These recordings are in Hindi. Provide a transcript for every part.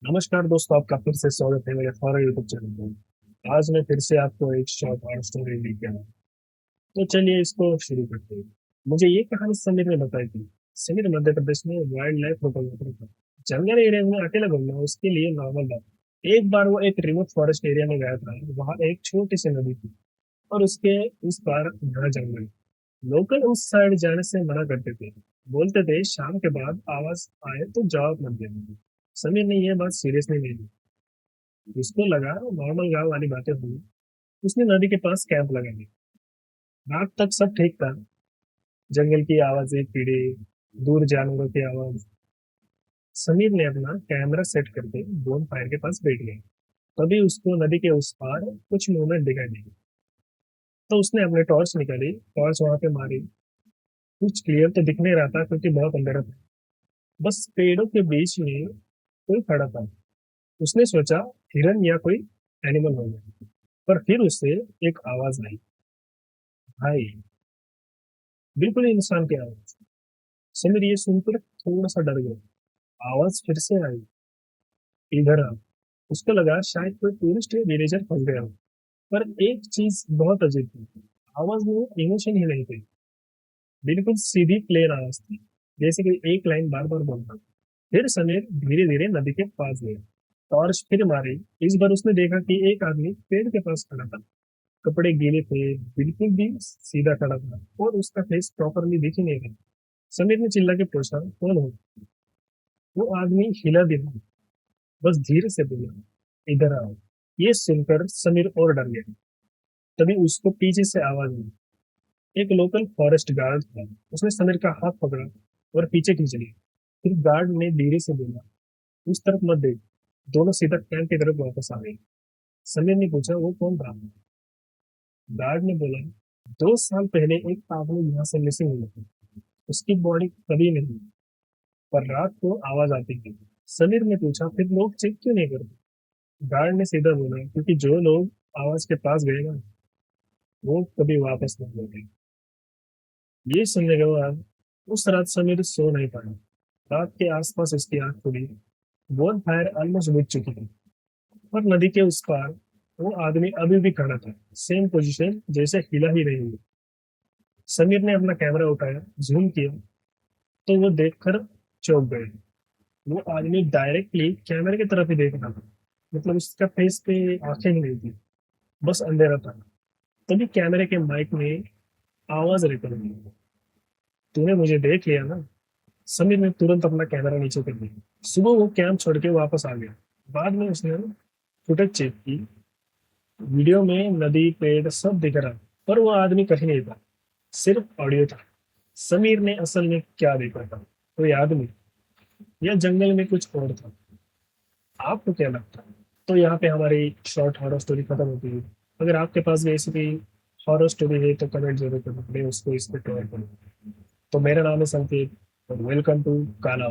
नमस्कार दोस्तों, आपका फिर से स्वागत है मेरे फॉरन यूट्यूब चैनल में। आज मैं फिर से आपको एक शॉर्ट और स्टोरी लेके आया। तो चलिए इसको शुरू करते हैं। मुझे ये कहानी समीर ने बताई थी। समीर मध्य प्रदेश में वाइल्ड लाइफ फोटोग्राफर था। जंगल एरिया में अकेला घूमना उसके लिए नॉर्मल था। एक बार वो एक रिमोट फॉरेस्ट एरिया में गया था। वहाँ एक छोटी सी नदी थी और उसके उस पार घना जंगल। लोकल उस साइड जाने से मना करते थे। बोलते थे शाम के बाद आवाज आए तो जवाब मत देना। समीर ने यह बात सीरियसली नहीं ली। उसको लगा नॉर्मल गांव वाली बातें हुई। उसने नदी के पास कैंप लगा लिया। रात तक सब ठीक था। जंगल की आवाजें, कीड़े, दूर जानवरों की आवाज। समीर ने अपना कैमरा सेट करके बोन फायर के पास बैठ गया। तभी उसको नदी के उस पार कुछ मूवमेंट दिखाई दी। तो उसने अपने टॉर्च निकाली, टॉर्च वहां पे मारी। कुछ क्लियर तो दिख नहीं रहा था क्योंकि बहुत अंधेरा था। बस पेड़ों के बीच में कोई खड़ा था। उसने सोचा हिरन या कोई एनिमल होगा। पर फिर उससे एक आवाज आई, भाई, बिल्कुल ही इंसान की आवाज। समीर ये सुनकर थोड़ा सा डर गया। आवाज फिर से आई, इधर आ। उसको लगा शायद कोई टूरिस्ट या विलेजर फंस गया हो। पर एक चीज बहुत अजीब थी। आवाज में इमोशन ही नहीं थी। बिल्कुल सीधी प्लेन आवाज थी, जैसे कि एक लाइन बार बार बोलता। फिर समीर धीरे धीरे नदी के पास गया। टॉर्च फिर मारी। इस बार उसने देखा कि एक आदमी पेड़ के पास खड़ा था। कपड़े गीले थे, बिल्कुल भी सीधा खड़ा था और उसका फेस प्रॉपरली दिख ही नहीं रहा। समीर ने चिल्ला के पूछा, कौन हो? वो आदमी हिला भी नहीं, बस धीरे से बोला, इधर आओ। ये सुनकर समीर और डर गया। तभी उसको पीछे से आवाज आई। एक लोकल फॉरेस्ट गार्ड था। उसने समीर का हाथ पकड़ा और पीछे खींच लिया। फिर गार्ड ने धीरे से बोला, उस तरफ मत देख। दोनों सीधा कैंप की तरफ वापस आ गए। समीर ने पूछा, वो कौन था? गार्ड ने बोला, 2 साल पहले एक पागल यहाँ से मिसिंग हुआ था। उसकी बॉडी कभी नहीं, पर रात को आवाज आती थी। समीर ने पूछा, फिर लोग चेक क्यों नहीं करते? गार्ड ने सीधा बोला, क्योंकि जो लोग आवाज के पास गए ना, वो कभी वापस नहीं लौटे। ये सुनने के बाद उस रात समीर सो नहीं पाया। रात के आसपास उसकी आंख खुली। बोन फायर ऑलमोस्ट बुझ चुकी थी। और नदी के उस पार वो आदमी अभी भी खड़ा था, सेम पोजीशन, जैसे हिला ही नहीं हुआ। समीर ने अपना कैमरा उठाया, जूम किया, तो वो देखकर चौंक गए। वो आदमी डायरेक्टली कैमरे की तरफ ही देख रहा था। मतलब उसका फेस पे आंखें ही नहीं थी, बस अंधेरा था। तभी कैमरे के माइक में आवाज रिकॉर्ड हुई, तूने मुझे देख लिया ना? समीर ने तुरंत अपना कैमरा नीचे कर दिया। सुबह वो कैंप छोड़ के वापस आ गया। बाद में उसने फुटेज चेक की। वीडियो में नदी, पेड़ सब दिख रहा, पर वो आदमी कहीं नहीं था, सिर्फ ऑडियो था। समीर ने असल में क्या देखा था, कोई आदमी या जंगल में कुछ और था? आपको क्या लगता है? तो यहाँ पे हमारी शॉर्ट हॉरर स्टोरी खत्म होती है। अगर आपके पास भी ऐसी कोई हॉरर स्टोरी है तो कमेंट जरूर करें, मैं उसको इस पे कवर करूँ। तो मेरा नाम है संकेत और वेलकम टू काला।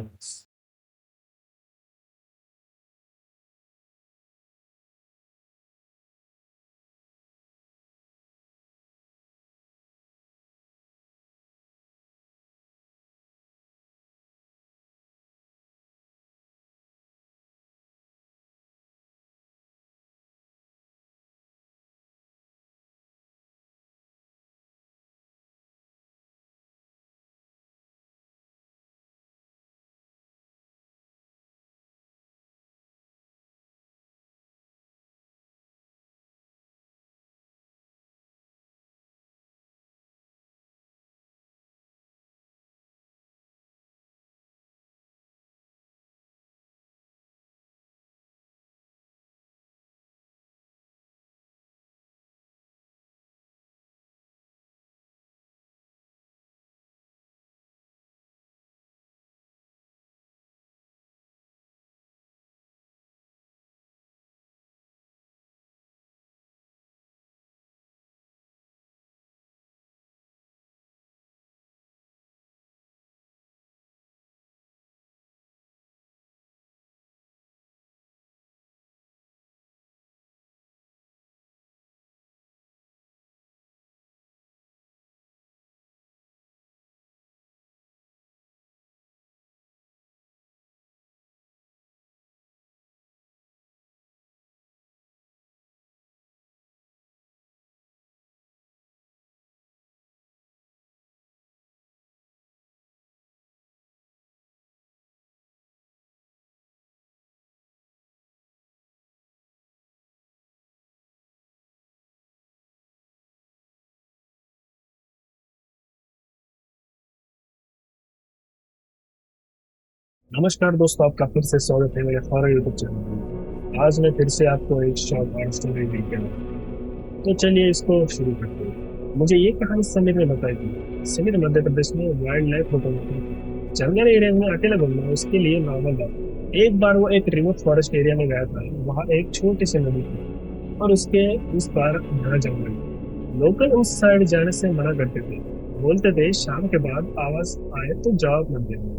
नमस्कार दोस्तों, आपका फिर से स्वागत है मेरे हॉरर यूट्यूब चैनल में। आज मैं फिर से आपको एक शॉर्ट हॉरर स्टोरी लेके आया। तो चलिए इसको शुरू करते हैं। मुझे ये कहानी समीर ने बताई थी। समीर मध्य प्रदेश में वाइल्ड लाइफ फोटोग्राफर था। जंगल एरिया में अकेला घूमना उसके लिए नॉर्मल था। एक बार वो एक रिमोट फॉरेस्ट एरिया में गया था। वहाँ एक छोटी सी नदी थी और उसके उस पार घना जंगल। लोकल उस साइड जाने से मना करते थे। बोलते थे शाम के बाद आवाज आए तो जवाब मत देना।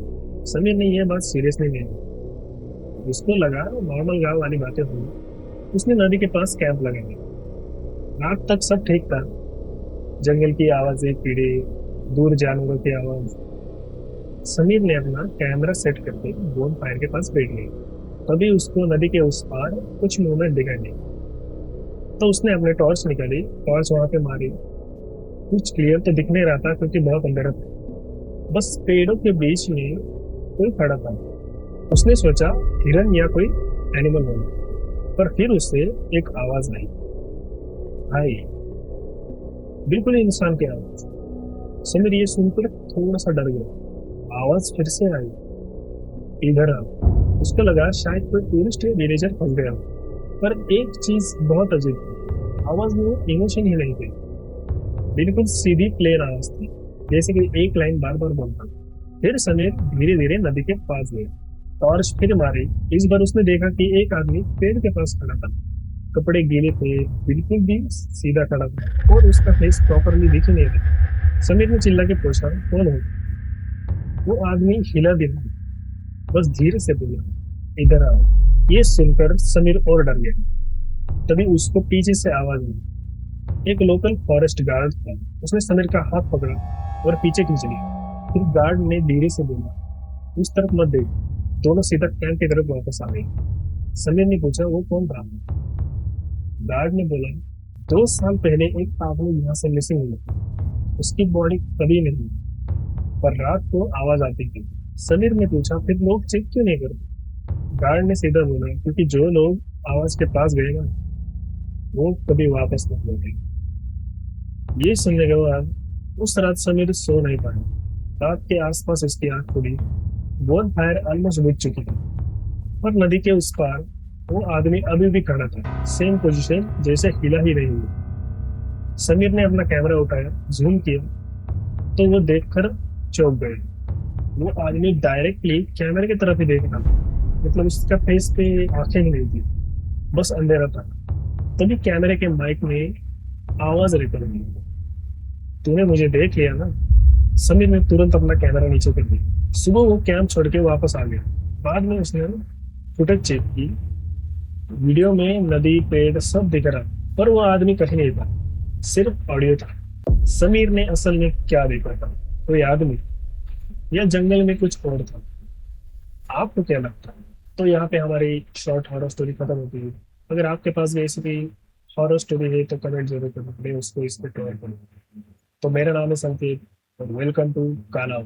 समीर ने यह बात सीरियसली ली। उसको लगा नॉर्मल गांव वाली बातें हुई। उसने नदी के पास कैंप लगाया। रात तक सब ठीक था। जंगल की आवाजें, कीड़े, दूर जानवरों की आवाज। समीर ने अपना कैमरा सेट करके बोन फायर के पास बैठ गया। तभी उसको नदी के उस पार कुछ मूवमेंट दिखाई दी। तो उसने अपने टॉर्च निकाली। टॉर्च वहां पे मारी। कुछ क्लियर तो दिख नहीं रहा था क्योंकि बहुत अंधेरा था। बस पेड़ों के बीच में कोई खड़ा था। उसने सोचा हिरन या कोई एनिमल होगा। पर फिर उससे एक आवाज आई। भाई, बिल्कुल ही इंसान की आवाज। समीर ये सुनकर थोड़ा सा डर गया। आवाज फिर से आई, इधर आ। उसको लगा शायद कोई टूरिस्ट या विलेजर फंस गया। पर एक चीज बहुत अजीब थी, आवाज में इमोशन ही नहीं थी। बिल्कुल सीधी प्लेन आवाज थी, जैसे कि एक लाइन बार बार बोलता। फिर समीर धीरे धीरे नदी के पास गया। टॉर्च फिर मारी। इस बार उसने देखा कि एक आदमी पेड़ के पास खड़ा था। कपड़े गीले थे, बिल्कुल भी सीधा खड़ा था और उसका फेस प्रॉपरली दिख ही नहीं रहा। समीर ने चिल्ला के पूछा, कौन हो? वो आदमी हिला भी नहीं, बस धीरे से बोला, इधर आओ। ये सुनकर समीर और डर गया। तभी उसको पीछे से आवाज आई। एक लोकल फॉरेस्ट गार्ड था। उसने समीर का हाथ पकड़ा और पीछे खींच लिया। फिर गार्ड ने धीरे से बोला, उस तरफ मत देख। दोनों सीधा कैंप की तरफ वापस आ गए। समीर ने पूछा, वो कौन था? गार्ड ने बोला, 2 साल पहले एक पागल यहाँ से मिसिंग हुआ। उसकी बॉडी कभी नहीं, पर रात को आवाज आती थी। समीर ने पूछा, फिर लोग चेक क्यों नहीं करते? गार्ड ने सीधा बोला, क्योंकि जो लोग आवाज के पास गए ना, वो कभी वापस नहीं लौटे। ये सुनने के बाद उस रात समीर सो नहीं पाया। रात के आसपास उसकी आंख खुली। बोन फायर ऑलमोस्ट बुझ चुकी थी, पर नदी के उस पार वो आदमी अभी भी खड़ा था, सेम पोजीशन, जैसे हिला ही नहीं हुआ। समीर ने अपना कैमरा उठाया, जूम किया, तो वो देखकर चौंक गए। वो आदमी डायरेक्टली कैमरे की तरफ ही देख रहा था। मतलब उसका फेस पे आंखें ही नहीं थी, बस अंधेरा था। तभी कैमरे के माइक में आवाज रिकॉर्ड हुई, तूने मुझे देख लिया ना? समीर ने तुरंत अपना कैमरा नीचे कर दिया। सुबह वो कैंप छोड़ के वापस आ गया। बाद में उसने फुटेज चेक की। वीडियो में नदी, पेड़ सब दिख रहा, पर वो आदमी कहीं नहीं था, सिर्फ ऑडियो था। समीर ने असल में क्या देखा था? कोई आदमी या जंगल में कुछ और था? आपको क्या लगता है? तो यहाँ पे हमारी शॉर्ट हॉरर स्टोरी खत्म होती है। अगर आपके पास भी ऐसी कोई हॉरर स्टोरी है तो कमेंट जरूर करें, मैं उसको इस पे कवर करूँ। तो मेरा नाम है संकेत और वेलकम टू काला।